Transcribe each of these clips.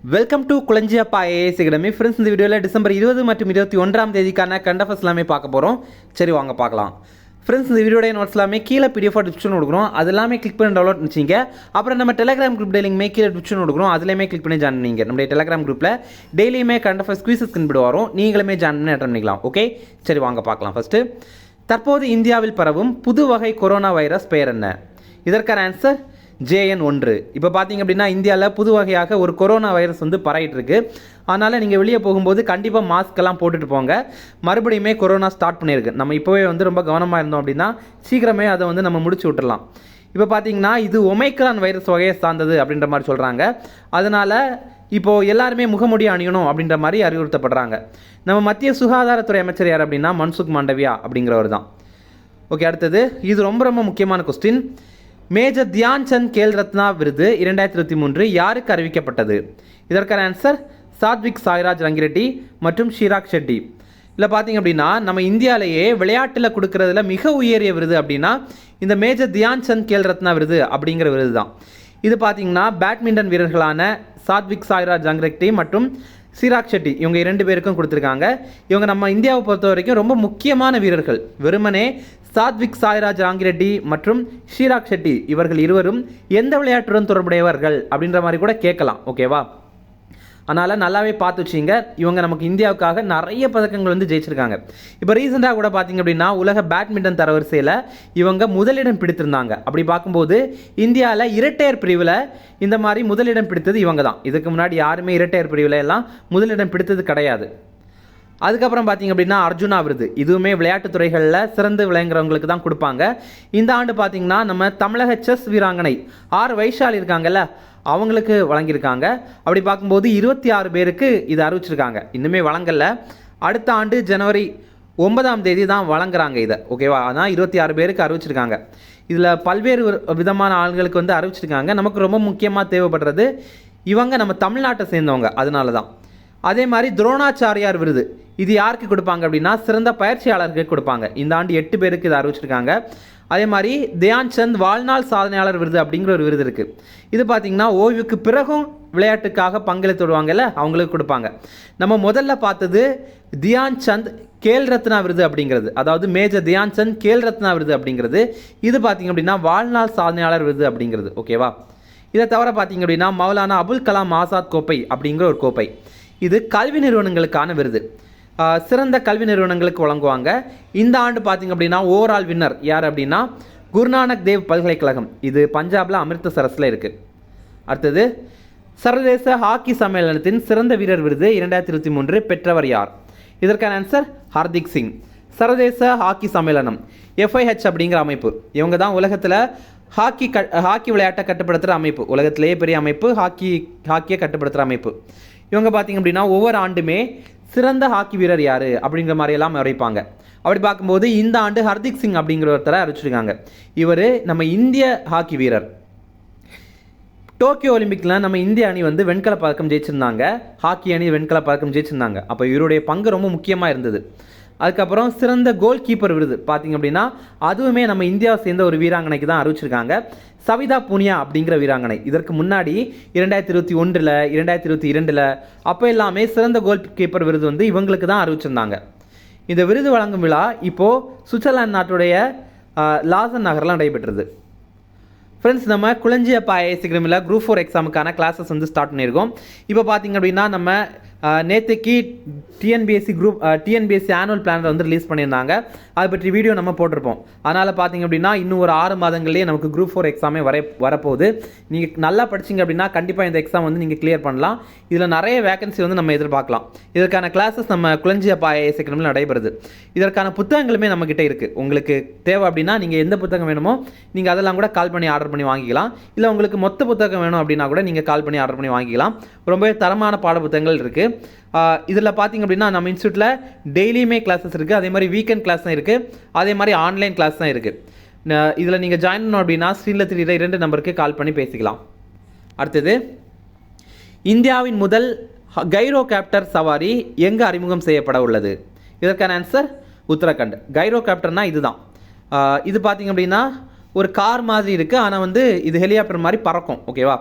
Welcome to Kulanjiappa IAS academy. Friends, இந்த வீடியோவில் December 20 மற்றும் 21 தேதிக்கான கரண்ட் அஃபேர்ஸ் எல்லாமே பார்க்க போகிறோம். சரி, வாங்க பார்க்கலாம். ஃப்ரெண்ட்ஸ், இந்த வீடியோடைய நோட்ஸ் எல்லாமே கீழே பிடிஎஃப் டிஸ்கிரிப்ஷன் கொடுக்குறோம். அது எல்லாமே கிளிக் பண்ணி டவுன்லோட் பண்ணிச்சிங்க. அப்புறம் நம்ம டெலிகிராம் குரூப் டெய்லியுமே கீழே டிஸ்கிரிப்ஷன் கொடுக்குறோம். அதுலேயுமே கிளிக் பண்ணி ஜாயின் பண்ணிங்க. நம்மளுடைய டெலிகிராம் குரூப்பில் டெய்லியுமே கரண்ட் அஃபேர்ஸ் குவிசஸ் கண்டுபிடி வரும். நீங்களுமே ஜாயின் பண்ணி அட்டன் பண்ணிக்கலாம். ஓகே, சரி வாங்க பார்க்கலாம். ஃபஸ்ட்டு, தற்போது இந்தியாவில் பரவும் புது வகை கொரோனா வைரஸ் பெயர் என்ன? இதற்கான ஆன்சர் JN1. இப்போ பார்த்தீங்க அப்படின்னா இந்தியாவில் புது வகையாக ஒரு கொரோனா வைரஸ் வந்து பரவிட்டு இருக்கு. அதனால் நீங்கள் வெளியே போகும்போது கண்டிப்பாக மாஸ்க்கெல்லாம் போட்டுட்டு போங்க. மறுபடியுமே கொரோனா ஸ்டார்ட் பண்ணியிருக்கு. நம்ம இப்போவே வந்து ரொம்ப கவனமாக இருந்தோம் அப்படின்னா சீக்கிரமே அதை வந்து நம்ம முடிச்சு விட்டுடலாம். இப்போ பார்த்தீங்கன்னா இது ஒமைக்ரான் வைரஸ் வகையை சார்ந்தது அப்படின்ற மாதிரி சொல்கிறாங்க. அதனால் இப்போது எல்லாருமே முகமூடி அணியணும் அப்படின்ற மாதிரி அறிவுறுத்தப்படுறாங்க. நம்ம மத்திய சுகாதாரத்துறை அமைச்சர் யார் அப்படின்னா மன்சுக் மாண்டவியா அப்படிங்கிறவர் தான். ஓகே, அடுத்தது இது ரொம்ப ரொம்ப முக்கியமான கொஸ்டின். மேஜர் தியான் சந்த் கேல் ரத்னா விருது 2023 யாருக்கு அறிவிக்கப்பட்டது? இதற்கான ஆன்சர் சாத்விக் சாய்ராஜ் ரங்கிரெட்டி மற்றும் ஷிராக் ஷெட்டி. இல்லை பார்த்தீங்க அப்படின்னா நம்ம இந்தியாவிலேயே விளையாட்டில் கொடுக்கறதுல மிக உயரிய விருது அப்படின்னா இந்த மேஜர் தியான் சந்த் கேல் ரத்னா விருது அப்படிங்கிற விருது தான். இது பார்த்தீங்கன்னா பேட்மிண்டன் வீரர்களான சாத்விக் சாய்ராஜ் ரங்கிரெட்டி மற்றும் ஷிராக் ஷெட்டி இவங்க 2 பேருக்கும் கொடுத்துருக்காங்க. இவங்க நம்ம இந்தியாவை பொறுத்த வரைக்கும் ரொம்ப முக்கியமான வீரர்கள். வெறுமனே சாத்விக் சாய்ராஜ் ராங்கிரெட்டி மற்றும் ஷிராக் ஷெட்டி இவர்கள் இருவரும் எந்த விளையாட்டுடன் தொடர்புடையவர்கள் அப்படின்ற மாதிரி கூட கேட்கலாம். ஓகேவா? அதனால் நல்லாவே பார்த்து வச்சிங்க. இவங்க நமக்கு இந்தியாவுக்காக நிறைய பதக்கங்கள் வந்து ஜெயிச்சிருக்காங்க. இப்போ ரீசெண்டாக கூட பார்த்தீங்க அப்படின்னா உலக பேட்மிண்டன் தரவரிசையில் இவங்க முதலிடம் பிடித்திருந்தாங்க. அப்படி பார்க்கும்போது இந்தியாவில் இரட்டையர் பிரிவில் இந்த மாதிரி முதலிடம் பிடித்தது இவங்க தான். இதுக்கு முன்னாடி யாருமே இரட்டையர் பிரிவில் எல்லாம் முதலிடம் பிடித்தது கிடையாது. அதுக்கப்புறம் பார்த்தீங்க அப்படின்னா அர்ஜுனா விருது இதுவுமே விளையாட்டுத் துறைகளில் சிறந்து விளங்குறவங்களுக்கு தான் கொடுப்பாங்க. இந்த ஆண்டு பார்த்தீங்கன்னா நம்ம தமிழக செஸ் வீராங்கனை ஆர் வைஷாலி இருக்காங்கல்ல, அவங்களுக்கு வழங்கியிருக்காங்க. அப்படி பார்க்கும்போது 26 பேருக்கு இது அறிவிச்சிருக்காங்க. இன்னுமே வழங்கல. அடுத்த ஆண்டு ஜனவரி 9 தான் வழங்குறாங்க இதை. ஓகேவா? அதான் 26 பேருக்கு அறிவிச்சிருக்காங்க. இதில் பல்வேறு விதமான ஆளுங்களுக்கு வந்து அறிவிச்சிருக்காங்க. நமக்கு ரொம்ப முக்கியமாக தேவைப்படுறது இவங்க நம்ம தமிழ்நாட்டை சேர்ந்தவங்க. அதனால தான். அதே மாதிரி துரோணாச்சாரியார் விருது இது யாருக்கு கொடுப்பாங்க அப்படின்னா சிறந்த பயிற்சியாளருக்கு கொடுப்பாங்க. இந்த ஆண்டு 8 பேருக்கு இதை அறிவிச்சிருக்காங்க. அதே மாதிரி தியான் சந்த் வாழ்நாள் சாதனையாளர் விருது அப்படிங்கிற ஒரு விருது இருக்குது. இது பார்த்திங்கன்னா ஓய்வுக்கு பிறகும் விளையாட்டுக்காக பங்களித்து வருவாங்கல்ல, அவங்களுக்கு கொடுப்பாங்க. நம்ம முதல்ல பார்த்தது தியான் சந்த் கேல் ரத்னா விருது அப்படிங்கிறது, அதாவது மேஜர் தியான் சந்த் கேல் ரத்னா விருது அப்படிங்கிறது. இது பார்த்திங்க அப்படின்னா வாழ்நாள் சாதனையாளர் விருது அப்படிங்கிறது. ஓகேவா? இதை தவிர பார்த்திங்க அப்படின்னா மௌலானா அபுல் கலாம் ஆசாத் கோப்பை அப்படிங்கிற ஒரு கோப்பை. இது கல்வி நிறுவனங்களுக்கான விருது. சிறந்த கல்வி நிறுவனங்களுக்கு வழங்குவாங்க. இந்த ஆண்டு பார்த்திங்க அப்படின்னா ஓவரால் வின்னர் யார் அப்படின்னா குருநானக் தேவ் பல்கலைக்கழகம். இது பஞ்சாபில் அமிர்தசரஸில் இருக்குது. அடுத்தது, சர்வதேச ஹாக்கி சம்மேளனத்தின் சிறந்த வீரர் விருது 2023 பெற்றவர் யார்? இதற்கான ஆன்சர் ஹார்திக் சிங். சர்வதேச ஹாக்கி சம்மேளனம் FIH அப்படிங்கிற அமைப்பு. இவங்க தான் உலகத்தில் ஹாக்கி விளையாட்டை கட்டுப்படுத்துகிற அமைப்பு. உலகத்திலேயே பெரிய அமைப்பு ஹாக்கியை கட்டுப்படுத்துகிற அமைப்பு. இவங்க பார்த்திங்க அப்படின்னா ஒவ்வொரு ஆண்டுமே சிறந்த ஹாக்கி வீரர் யார் அப்படிங்கிற மாதிரியெல்லாம் அறிவிப்பாங்க. அப்படி பார்க்கும்போது இந்த ஆண்டு ஹர்திக் சிங் அப்படிங்கிற ஒருத்தரை அறிவிச்சிருக்காங்க. இவர் நம்ம இந்திய ஹாக்கி வீரர். டோக்கியோ ஒலிம்பிக்கில் நம்ம இந்திய அணி வந்து வெண்கல பதக்கம் ஜெயிச்சிருந்தாங்க. ஹாக்கி அணி வெண்கல பதக்கம் ஜெயிச்சிருந்தாங்க. அப்போ இவருடைய பங்கு ரொம்ப முக்கியமாக இருந்தது. அதுக்கப்புறம் சிறந்த கோல் கீப்பர் விருது பார்த்திங்க அப்படின்னா அதுவுமே நம்ம இந்தியாவை சேர்ந்த ஒரு வீராங்கனைக்கு தான் அறிவிச்சிருக்காங்க. சவிதா பூனியா அப்படிங்கிற வீராங்கனை. இதற்கு முன்னாடி 2021 2022 அப்போ எல்லாமே சிறந்த கோல் கீப்பர் விருது வந்து இவங்களுக்கு தான் அறிவிச்சிருந்தாங்க. இந்த விருது வழங்கும் விழா இப்போது சுவிட்சர்லாந்து நாட்டுடைய லாசன் நகரில் நடைபெற்றது. ஃப்ரெண்ட்ஸ், நம்ம குளஞ்சியப்பா ஐஏஎஸ் அகாடமியில் குரூப் 4 எக்ஸாமுக்கான கிளாஸஸ் வந்து ஸ்டார்ட் பண்ணியிருக்கோம். இப்போ பார்த்திங்க அப்படின்னா நம்ம நேற்றுக்கு டிஎன்பிஎஸ்சி ஆனுவல் பிளானர் வந்து ரிலீஸ் பண்ணியிருந்தாங்க. அதை பற்றி வீடியோ நம்ம போட்டிருப்போம். அதனால் பார்த்திங்க அப்படின்னா இன்னும் ஒரு 6 மாதங்கள்லேயே நமக்கு குரூப் 4 எக்ஸாமே வரப்போகுது. நீங்கள் நல்லா படிச்சிங்க அப்படின்னா கண்டிப்பாக இந்த எக்ஸாம் வந்து நீங்கள் கிளியர் பண்ணலாம். இதில் நிறைய வேகன்சி வந்து நம்ம எதிர்பார்க்கலாம். இதற்கான கிளாஸஸ் நம்ம குளஞ்சியப்பா ஐஏஎஸ் அகாடமியில் நடைபெறுது. இதற்கான புத்தகங்களுமே நம்மக்கிட்ட இருக்குது. உங்களுக்கு தேவை அப்படின்னா நீங்கள் எந்த புத்தகம் வேணுமோ நீங்கள் அதெல்லாம் கூட கால் பண்ணி ஆர்டர் பண்ணி வாங்கிக்கலாம். இல்லை உங்களுக்கு மொத்த புத்தகம் வேணும் அப்படின்னா கூட நீங்கள் கால் பண்ணி ஆர்டர் பண்ணி வாங்கிக்கலாம். ரொம்பவே தரமான பாட புத்தகங்கள் இருக்குது. இதில் பார்த்திங்க அப்படின்னா நம்ம இன்ஸ்டியூட்டில் டெய்லியுமே கிளாஸஸ் இருக்குது. அதே மாதிரி வீக்கெண்ட் கிளாஸ் தான் இருக்குது. அதே மாதிரி ஆன்லைன் கிளாஸ் தான் இருக்குது. இதில் நீங்கள் ஜாயின் பண்ணணும் அப்படின்னா ஸ்க்ரீனில் தெரியுற 2 நம்பருக்கு கால் பண்ணி பேசிக்கலாம். அடுத்தது, இந்தியாவின் முதல் கைரோ காப்டர் சவாரி எங்கே அறிமுகம் செய்யப்பட உள்ளது? இதற்கான ஆன்சர் உத்தரகண்ட். கைரோ காப்டர்னா இதுதான். இது பார்த்திங்க அப்படின்னா ஒரு கார் மாதிரி இருக்குது. ஆனால் வந்து இது ஹெலிகாப்டர் மாதிரி பறக்கும். ஓகேவா?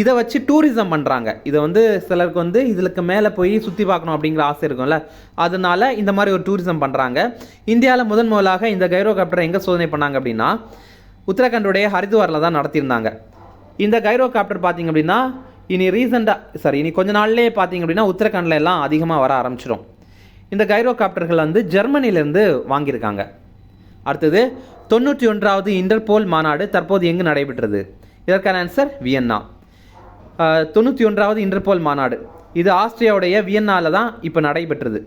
இதை வச்சு டூரிசம் பண்ணுறாங்க. இதை வந்து சிலருக்கு வந்து இதுக்கு மேலே போய் சுற்றி பார்க்கணும் அப்படிங்கிற ஆசை இருக்கும்ல, அதனால இந்த மாதிரி ஒரு டூரிசம் பண்ணுறாங்க. இந்தியாவில் முதலாக இந்த கைரோகாப்டரை எங்கே சோதனை பண்ணாங்க அப்படின்னா உத்தரகாண்டுடைய ஹரித்வாரில் தான் நடத்தியிருந்தாங்க. இந்த கைரோகாப்டர் பார்த்திங்க அப்படின்னா இனி கொஞ்ச நாள்லேயே பார்த்திங்க அப்படின்னா உத்தரகாண்டில் எல்லாம் அதிகமாக வர ஆரம்பிச்சிடும். இந்த கைரோகாப்டர்கள் வந்து ஜெர்மனியிலேருந்து வாங்கியிருக்காங்க. அடுத்தது 91வது இன்டர்போல் மாநாடு தற்போது எங்கு நடைபெற்றது? இதற்கான ஆன்சர் வியன்னா. 91வது இன்டர்போல் மாநாடு இது ஆஸ்திரியாவுடைய வியன்னாவில் தான் இப்போ நடைபெற்றது.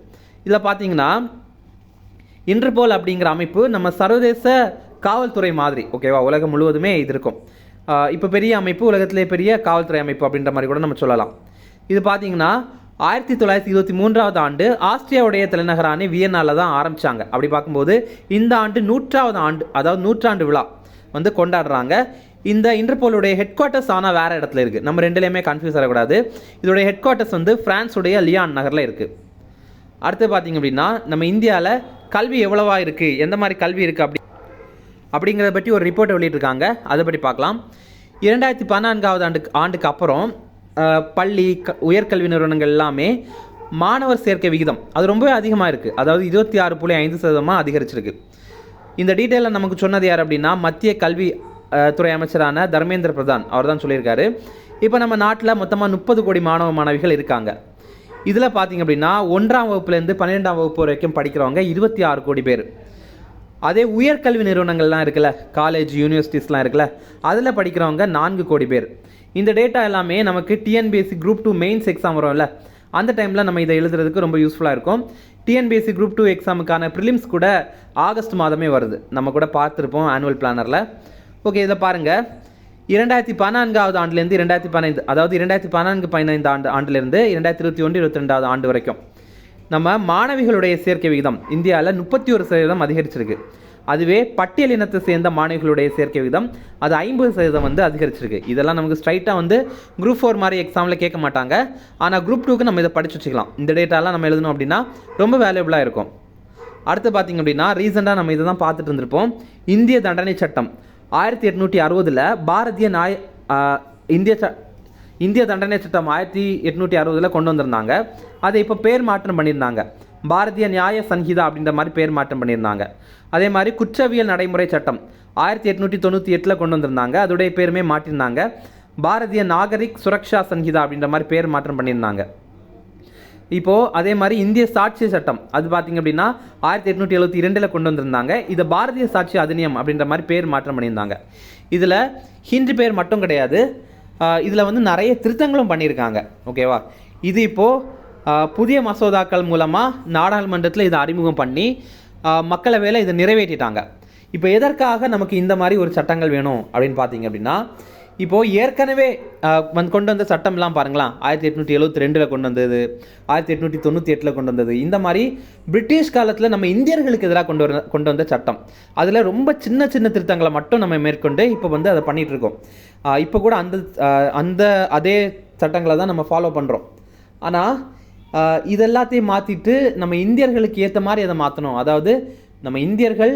இதில் பார்த்தீங்கன்னா இன்டர்போல் அப்படிங்கிற அமைப்பு நம்ம சர்வதேச காவல்துறை மாதிரி, ஓகேவா, உலகம் முழுவதுமே இது இருக்கும். இப்போ பெரிய அமைப்பு, உலகத்திலே பெரிய காவல்துறை அமைப்பு அப்படின்ற மாதிரி கூட நம்ம சொல்லலாம். இது பார்த்தீங்கன்னா 1923வது ஆண்டு ஆஸ்திரியாவுடைய தலைநகரான வியன்னாவில் தான் ஆரம்பித்தாங்க. அப்படி பார்க்கும்போது இந்த ஆண்டு 100வது ஆண்டு, அதாவது நூற்றாண்டு விழா வந்து கொண்டாடுறாங்க. இந்த இன்டர்போலுடைய ஹெட் குவார்ட்டர்ஸ் ஆனால் வேறு இடத்துல இருக்குது. நம்ம ரெண்டுலேயுமே கன்ஃபியூஸ் ஆகக்கூடாது. இதோடைய ஹெட் குவார்ட்டர்ஸ் வந்து ஃப்ரான்ஸுடைய லியான் நகரில் இருக்குது. அடுத்து பார்த்திங்க அப்படின்னா நம்ம இந்தியாவில் கல்வி எவ்வளவா இருக்குது, எந்த மாதிரி கல்வி இருக்குது அப்படிங்கிறத பற்றி ஒரு ரிப்போர்ட்டை வெளியிட்டிருக்காங்க. அதை பற்றி பார்க்கலாம். 2014வது ஆண்டுக்கு அப்புறம் பள்ளி உயர்கல்வி நிறுவனங்கள் எல்லாமே மாணவர் சேர்க்கை விகிதம் அது ரொம்பவே அதிகமாக இருக்குது. அதாவது 26.5% அதிகரிச்சிருக்கு. இந்த டீட்டெயிலில் நமக்கு சொன்னது யார் அப்படின்னா மத்திய கல்வி துறை அமைச்சரான தர்மேந்திர பிரதான் அவர் தான் சொல்லியிருக்காரு. இப்போ நம்ம நாட்டில் மொத்தமாக 30 கோடி மாணவ மாணவிகள் இருக்காங்க. இதில் பார்த்திங்க அப்படின்னா 1ஆம் வகுப்புலேருந்து 12ஆம் வகுப்பு வரைக்கும் படிக்கிறவங்க 26 கோடி பேர். அதே உயர்கல்வி நிறுவனங்கள்லாம் இருக்குல்ல, காலேஜ் யூனிவர்சிட்டிஸ்லாம் இருக்குல்ல, அதில் படிக்கிறவங்க 4 கோடி பேர். இந்த டேட்டா எல்லாமே நமக்கு டிஎன்பிஎஸ்சி குரூப் 2 மெயின்ஸ் எக்ஸாம் வரும்ல, அந்த டைமில் நம்ம இதை எழுதுறதுக்கு ரொம்ப யூஸ்ஃபுல்லாக இருக்கும். டிஎன்பிஎஸ்சி குரூப் 2 எக்ஸாமுக்கான ப்ரிலிம்ஸ் கூட ஆகஸ்ட் மாதமே வருது, நம்ம கூட பார்த்துருப்போம் ஆனுவல் பிளானரில். ஓகே, இதில் பாருங்கள், 2014வது ஆண்டுலேருந்து 2015, அதாவது 2014-15 ஆண்டுலேருந்து 2021-22 ஆண்டு வரைக்கும் நம்ம மாணவிகளுடைய சேர்க்கை விகிதம் இந்தியாவில் 31% அதிகரிச்சிருக்கு. அதுவே பட்டியலினத்தை சேர்ந்த மாணவிகளுடைய சேர்க்கை விகிதம் அது 50% வந்து அதிகரிச்சிருக்கு. இதெல்லாம் நமக்கு ஸ்ட்ரைட்டாக வந்து குரூப் 4 மாதிரி எக்ஸாமில் கேட்க மாட்டாங்க. ஆனால் குரூப் 2க்கு நம்ம இதை படித்து வச்சுக்கலாம். இந்த டேட்டாலாம் நம்ம எழுதணும் அப்படின்னா ரொம்ப வேல்யூபிளாக இருக்கும். அடுத்து பார்த்திங்க அப்படின்னா ரீசெண்டாக நம்ம இதை தான் பார்த்துட்டு இருந்திருப்போம். இந்திய தண்டனை சட்டம் 1860 இந்திய தண்டனை சட்டம் 1860 கொண்டு வந்திருந்தாங்க. அதை இப்போ பேர் மாற்றம் பண்ணியிருந்தாங்க, பாரதிய நியாய சன்ஹிதா அப்படின்ற மாதிரி பேர் மாற்றம் பண்ணியிருந்தாங்க. அதே மாதிரி குற்றவியல் நடைமுறை சட்டம் 1898 கொண்டு வந்திருந்தாங்க, அதோடைய பேருமே மாற்றிருந்தாங்க, பாரதிய நாகரிக் சுரக்ஷா சன்ஹிதா அப்படின்ற மாதிரி பேர் மாற்றம் பண்ணியிருந்தாங்க. இப்போது அதே மாதிரி இந்திய சாட்சி சட்டம் அது பார்த்திங்க அப்படின்னா 1872 கொண்டு வந்திருந்தாங்க. இதை பாரதிய சாட்சி அதிநியம் அப்படின்ற மாதிரி பேர் மாற்றம் பண்ணியிருந்தாங்க. இதில் ஹிந்தி பேர் மட்டும் கிடையாது, இதில் வந்து நிறைய திருத்தங்களும் பண்ணியிருக்காங்க. ஓகேவா, இது இப்போது புதிய மசோதாக்கள் மூலமாக நாடாளுமன்றத்தில் இதை அறிமுகம் பண்ணி மக்களவையில் இதை நிறைவேற்றிட்டாங்க. இப்போ எதற்காக நமக்கு இந்த மாதிரி ஒரு சட்டங்கள் வேணும் அப்படின்னு பார்த்தீங்க அப்படின்னா, இப்போது ஏற்கனவே கொண்டு வந்த சட்டம்லாம் பாருங்களா, 1872 கொண்டு வந்தது, 1898 கொண்டு வந்தது, இந்த மாதிரி பிரிட்டிஷ் காலத்தில் நம்ம இந்தியர்களுக்கு எதிராக கொண்டு வந்த சட்டம், அதில் ரொம்ப சின்ன சின்ன திருத்தங்களை மட்டும் நம்ம மேற்கொண்டு இப்போ வந்து அதை பண்ணிகிட்ருக்கோம். இப்போ கூட அதே சட்டங்களை தான் நம்ம ஃபாலோ பண்ணுறோம். ஆனால் இதெல்லாத்தையும் மாற்றிட்டு நம்ம இந்தியர்களுக்கு ஏற்ற மாதிரி அதை மாற்றணும். அதாவது நம்ம இந்தியர்கள்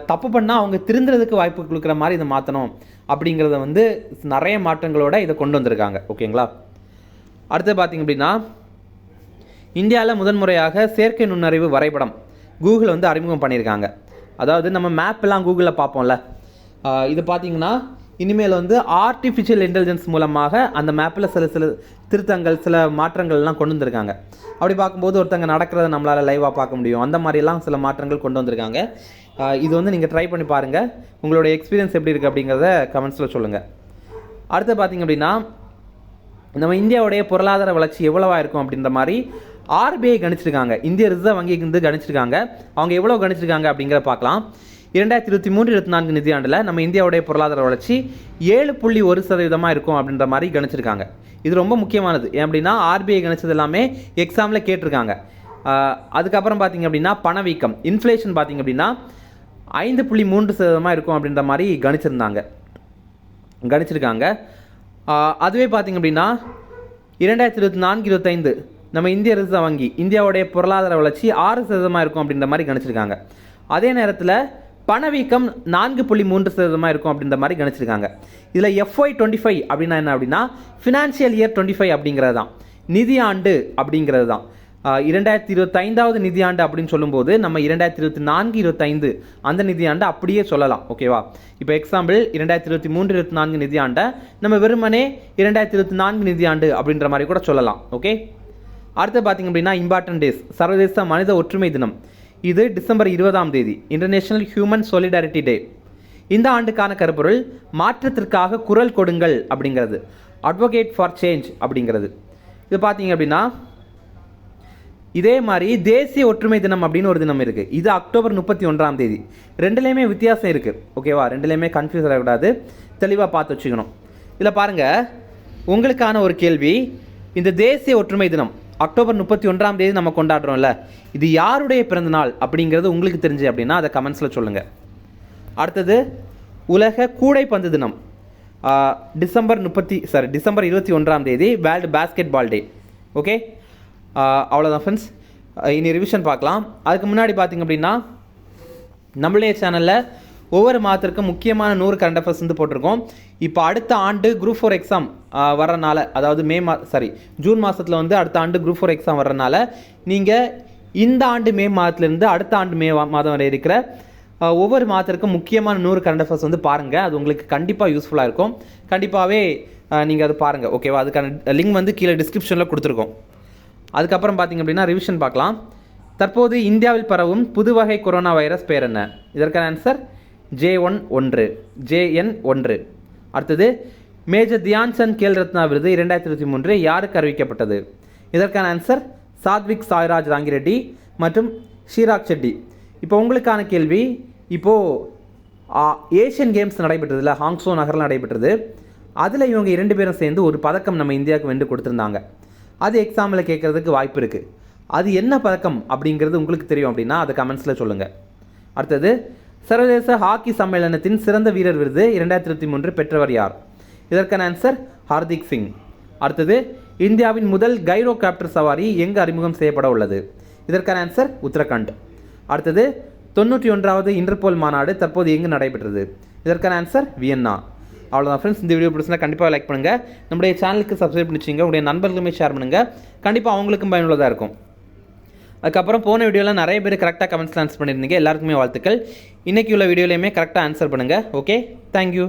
தப்பு பண்ணால் அவங்க திருந்துறதுக்கு வாய்ப்பு கொடுக்குற மாதிரி இதை மாற்றணும் அப்படிங்கிறத வந்து நிறைய மாற்றங்களோட இதை கொண்டு வந்திருக்காங்க. ஓகேங்களா, அடுத்து பார்த்திங்க அப்படின்னா இந்தியாவில் முதன்முறையாக செயற்கை நுண்ணறிவு வரைபடம் கூகுள் வந்து அறிமுகம் பண்ணியிருக்காங்க. அதாவது நம்ம மேப்பெல்லாம் கூகுளில் பார்ப்போம்ல, இது பார்த்திங்கன்னா இனிமேல் வந்து ஆர்டிஃபிஷியல் இன்டெலிஜென்ஸ் மூலமாக அந்த மேப்பில் சில திருத்தங்கள் சில மாற்றங்கள்லாம் கொண்டு வந்திருக்காங்க. அப்படி பார்க்கும்போது ஒருத்தங்க நடக்கிறத நம்மளால் லைவாக பார்க்க முடியும். அந்த மாதிரிலாம் சில மாற்றங்கள் கொண்டு வந்திருக்காங்க. இது வந்து நீங்கள் ட்ரை பண்ணி பாருங்கள், உங்களோட எக்ஸ்பீரியன்ஸ் எப்படி இருக்குது அப்படிங்கிறத கமெண்ட்ஸில் சொல்லுங்கள். அடுத்து பார்த்திங்க அப்படின்னா நம்ம இந்தியாவுடைய பொருளாதார வளர்ச்சி எவ்வளோவா இருக்கும் அப்படின்ற மாதிரி ஆர்பிஐ கணிச்சிருக்காங்க, இந்திய ரிசர்வ் வங்கி வந்து கணிச்சிருக்காங்க. அவங்க எவ்வளோ கணிச்சிருக்காங்க அப்படிங்கிற பார்க்கலாம். 2023-24 நிதியாண்டில் நம்ம இந்தியாவுடைய பொருளாதார வளர்ச்சி 7.1% இருக்கும் அப்படின்ற மாதிரி கணிச்சிருக்காங்க. இது ரொம்ப முக்கியமானது. ஏன் அப்படின்னா ஆர்பிஐ கணிச்சது எல்லாமே எக்ஸாமில் கேட்டிருக்காங்க. அதுக்கப்புறம் பார்த்திங்க அப்படின்னா பணவீக்கம் இன்ஃப்ளேஷன் பார்த்திங்க அப்படின்னா 5.3% இருக்கும் அப்படின்ற மாதிரி கணிச்சிருக்காங்க. அதுவே பார்த்திங்க அப்படின்னா 2024-25 நம்ம இந்திய ரிசர்வ் வங்கி இந்தியாவுடைய பொருளாதார வளர்ச்சி 6% இருக்கும் அப்படின்ற மாதிரி கணிச்சிருக்காங்க. அதே நேரத்தில் பணவீக்கம் 4.3% இருக்கும் அப்படின்ற மாதிரி கணிச்சிருக்காங்க. இதில் FY25 அப்படின்னா என்ன அப்படின்னா ஃபினான்ஷியல் இயர் 25 அப்படிங்கிறது தான், நிதியாண்டு அப்படிங்கிறது தான். 2025வது நிதியாண்டு அப்படின்னு சொல்லும்போது நம்ம 2024-25 அந்த நிதியாண்டு அப்படியே சொல்லலாம். ஓகேவா? இப்போ எக்ஸாம்பிள் 2023-24 நிதியாண்டை நம்ம வெறுமனே 2024 நிதியாண்டு அப்படின்ற மாதிரி கூட சொல்லலாம். ஓகே, அடுத்து பார்த்திங்க அப்படின்னா இம்பார்ட்டன்ட் டேஸ். சர்வதேச மனித ஒற்றுமை தினம், இது டிசம்பர் 20ஆம் தேதி, இன்டர்நேஷனல் ஹியூமன் சொலிடாரிட்டி டே. இந்த ஆண்டுக்கான கருப்பொருள் மாற்றத்திற்காக குரல் கொடுங்கள் அப்படிங்கிறது, அட்வொகேட் ஃபார் சேஞ்ச் அப்படிங்கிறது. இது பார்த்தீங்க அப்படின்னா இதே மாதிரி தேசிய ஒற்றுமை தினம் அப்படின்னு ஒரு தினம் இருக்குது. இது அக்டோபர் 31ஆம் தேதி. ரெண்டுலேயுமே வித்தியாசம் இருக்குது. ஓகேவா? ரெண்டுலேயுமே கன்ஃபியூஸ் ஆகக்கூடாது, தெளிவாக பார்த்து வச்சுக்கணும். இதில் பாருங்கள், உங்களுக்கான ஒரு கேள்வி. இந்த தேசிய ஒற்றுமை தினம் அக்டோபர் 31ஆம் தேதி நம்ம கொண்டாடுறோம்ல, இது யாருடைய பிறந்தநாள் அப்படிங்கிறது உங்களுக்கு தெரிஞ்சு அப்படின்னா அதை கமெண்ட்ஸில் சொல்லுங்கள். அடுத்தது உலக கூடைப்பந்து தினம், டிசம்பர் 21ஆம் தேதி, வேர்ல்டு பேஸ்கெட் பால் டே. ஓகே, அவ்வளோதான் ஃப்ரெண்ட்ஸ். இனி ரிவிஷன் பார்க்கலாம். அதுக்கு முன்னாடி பார்த்திங்க அப்படின்னா நம்மளுடைய சேனலில் ஒவ்வொரு மாதத்திற்கும் முக்கியமான 100 கரண்ட் அஃபேர்ஸ் வந்து போட்டிருக்கோம். இப்போ அடுத்த ஆண்டு குரூப் 4 எக்ஸாம் வர்றனால, அதாவது ஜூன் மாதத்தில் வந்து அடுத்த ஆண்டு குரூப் 4 எக்ஸாம் வர்றனால நீங்கள் இந்த ஆண்டு மே மாதத்துலேருந்து அடுத்த ஆண்டு மே மாதம் வரை இருக்கிற ஒவ்வொரு மாதத்திற்கும் முக்கியமான 100 கரண்ட் அஃபேர்ஸ் வந்து பாருங்கள். அது உங்களுக்கு கண்டிப்பாக யூஸ்ஃபுல்லாக இருக்கும். கண்டிப்பாகவே நீங்கள் அது பாருங்கள். ஓகேவா? அதுக்கான லிங்க் வந்து கீழே டிஸ்கிரிப்ஷனில் கொடுத்துருக்கோம். அதுக்கப்புறம் பார்த்திங்க அப்படின்னா ரிவிஷன் பார்க்கலாம். தற்போது இந்தியாவில் பரவும் புது வகை கொரோனா வைரஸ் பேர் என்ன? இதற்கான ஆன்சர் JN1. அடுத்தது மேஜர் தியான்சந்த் கேல் ரத்னா விருது 2023 யாருக்கு அறிவிக்கப்பட்டது? இதற்கான ஆன்சர் சாத்விக் சாய்ராஜ் ராங்கிரெட்டி மற்றும் ஷீராக் செட்டி. இப்போ உங்களுக்கான கேள்வி, இப்போது ஏஷியன் கேம்ஸ் நடைபெற்றதில்ல, ஹாங்ஸோ நகரில் நடைபெற்றது. அதில் இவங்க 2 பேரும் சேர்ந்து ஒரு பதக்கம் நம்ம இந்தியாவுக்கு வென்று கொடுத்துருந்தாங்க. அது எக்ஸாமில் கேட்குறதுக்கு வாய்ப்பு இருக்குது. அது என்ன பதக்கம் அப்படிங்கிறது உங்களுக்கு தெரியும் அப்படின்னா அதை கமெண்ட்ஸில் சொல்லுங்கள். அடுத்தது சர்வதேச ஹாக்கி சம்மேளனத்தின் சிறந்த வீரர் விருது 2023 பெற்றவர் யார்? இதற்கான ஆன்சர் ஹார்திக் சிங். அடுத்தது இந்தியாவின் முதல் கைரோ காப்டர் சவாரி எங்கு அறிமுகம் செய்யப்பட உள்ளது? இதற்கான ஆன்சர் உத்தரகாண்ட். அடுத்தது 91வது இன்டர்போல் மாநாடு தற்போது எங்கு நடைபெற்றது? இதற்கான ஆன்சர் வியன்னா. அவ்வளோதான் ஃப்ரெண்ட்ஸ். இந்த வீடியோ பிடிச்சினா கண்டிப்பாக லைக் பண்ணுங்கள். நம்முடைய சேனலுக்கு சப்ஸ்கிரைப் பண்ணிச்சிங்க, உங்களுடைய நண்பர்களுமே ஷேர் பண்ணுங்கள். கண்டிப்பாக அவங்களுக்கும் பயனுள்ளதாக இருக்கும். அதுக்கப்புறம் போன வீடியோவில் நிறைய பேர் கரெக்டாக கமெண்ட்ஸில் ஆன்சர் பண்ணியிருந்தீங்க. எல்லாருக்குமே வாழ்த்துக்கள். இன்றைக்கி உள்ள வீடியோலையுமே கரெக்டாக ஆன்சர் பண்ணுங்கள். Okay, thank you.